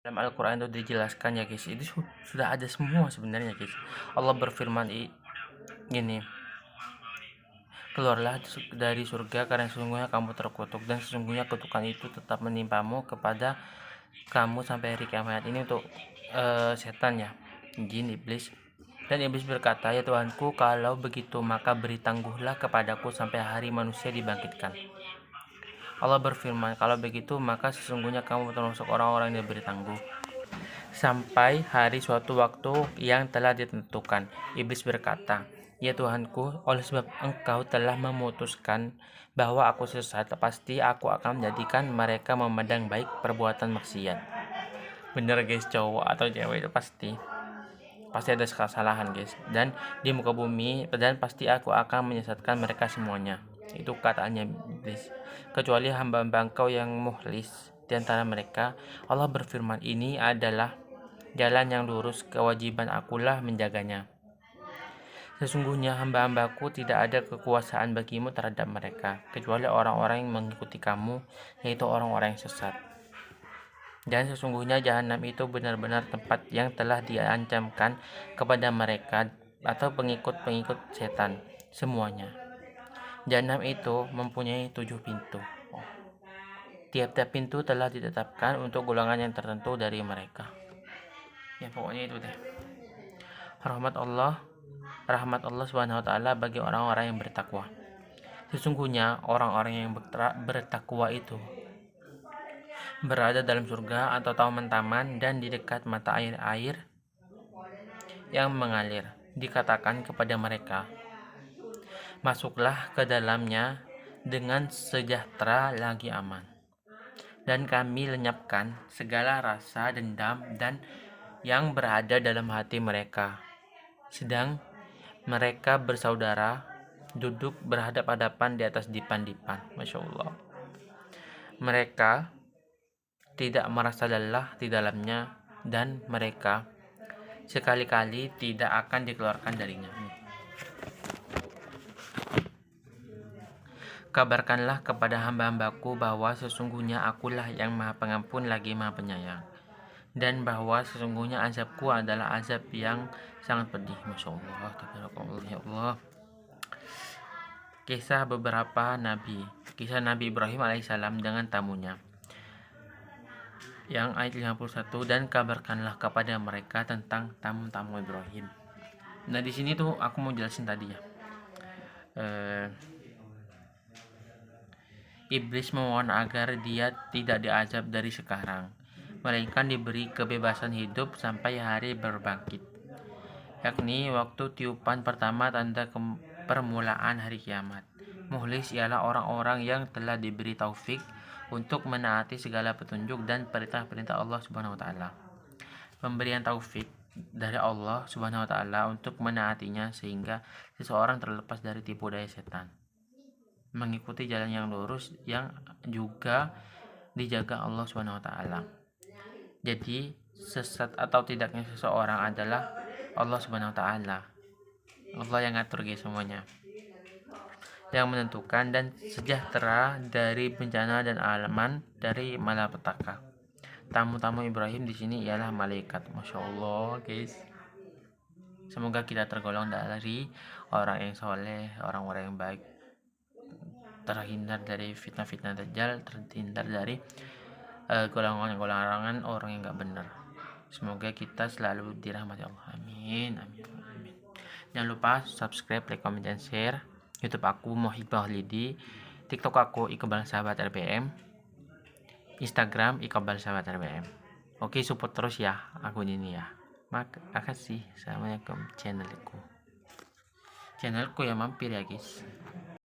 Dalam Al-Quran itu dijelaskan ya guys, itu sudah ada semua sebenarnya guys. Allah berfirman gini, keluarlah dari surga karena sesungguhnya kamu terkutuk, dan sesungguhnya kutukan itu tetap menimpamu kepada kamu sampai hari kiamat. Ini untuk setan ya, jin, iblis. Dan iblis berkata, ya Tuhanku, kalau begitu maka beri tangguhlah kepadaku sampai hari manusia dibangkitkan. Allah berfirman, kalau begitu maka sesungguhnya kamu termasuk orang-orang yang diberi tangguh sampai hari suatu waktu yang telah ditentukan. Iblis berkata, ya Tuhanku, oleh sebab engkau telah memutuskan bahwa aku sesat, pasti aku akan menjadikan mereka memandang baik perbuatan maksiat. Bener guys, cowok atau cewek itu pasti ada kesalahan guys, dan di muka bumi, dan pasti aku akan menyesatkan mereka semuanya. Itu katanya iblis, kecuali hamba-hamba engkau yang mukhlis di antara mereka. Allah berfirman, ini adalah jalan yang lurus, kewajiban akulah menjaganya. Sesungguhnya hamba-hambaku tidak ada kekuasaan bagimu terhadap mereka, kecuali orang-orang yang mengikuti kamu, yaitu orang-orang yang sesat. Dan sesungguhnya jahanam itu benar-benar tempat yang telah diancamkan kepada mereka atau pengikut-pengikut setan semuanya. Jahanam itu mempunyai 7 pintu. Tiap-tiap pintu telah ditetapkan untuk golongan yang tertentu dari mereka. Ya pokoknya itu deh. Rahmat Allah Subhanahu wa taala bagi orang-orang yang bertakwa. Sesungguhnya orang-orang yang bertakwa itu berada dalam surga atau taman-taman dan di dekat mata air-air yang mengalir. Dikatakan kepada mereka, masuklah ke dalamnya dengan sejahtera lagi aman. Dan kami lenyapkan segala rasa dendam dan yang berada dalam hati mereka. Sedang mereka bersaudara duduk berhadap-hadapan di atas dipan-dipan. Masya Allah. Mereka tidak merasa lelah di dalamnya, dan mereka sekali-kali tidak akan dikeluarkan darinya. Kabarkanlah kepada hamba-hambaku bahwa sesungguhnya akulah yang maha pengampun lagi maha penyayang, dan bahwa sesungguhnya azabku adalah azab yang sangat pedih. Masya Allah, tabarakallah, ya Allah. Kisah beberapa nabi. Kisah Nabi Ibrahim alaihissalam dengan tamunya, yang ayat 51, dan kabarkanlah kepada mereka tentang tamu-tamu Ibrahim. Nah di sini tuh aku mau jelasin tadi ya. Iblis memohon agar dia tidak diazab dari sekarang, melainkan diberi kebebasan hidup sampai hari berbangkit, yakni waktu tiupan pertama tanda permulaan hari kiamat. Mukhlis ialah orang-orang yang telah diberi taufik untuk menaati segala petunjuk dan perintah-perintah Allah Subhanahu wa taala. Pemberian taufik dari Allah Subhanahu wa taala untuk menaatinya sehingga seseorang terlepas dari tipu daya setan, mengikuti jalan yang lurus yang juga dijaga Allah Subhanahu wa taala. Jadi sesat atau tidaknya seseorang adalah Allah Subhanahu wa taala. Allah yang ngatur guys semuanya, yang menentukan, dan sejahtera dari bencana dan aman dari malapetaka. Tamu-tamu Ibrahim di sini ialah malaikat. Masya Allah guys. Semoga kita tergolong dari orang yang soleh, orang-orang yang baik, terhindar dari fitnah-fitnah dajjal, terhindar dari golongan-golongan orang yang gak benar. Semoga kita selalu dirahmati Allah. Amin, amin, amin. Jangan lupa subscribe, like, comment, dan share. YouTube aku Mohibah Lidi, TikTok aku Iqbal Sahabat RBM, Instagram Iqbal Sahabat RBM. Oke, support terus ya akun ini ya. Makasih. Assalamualaikum. Channelku ya mampir ya guys.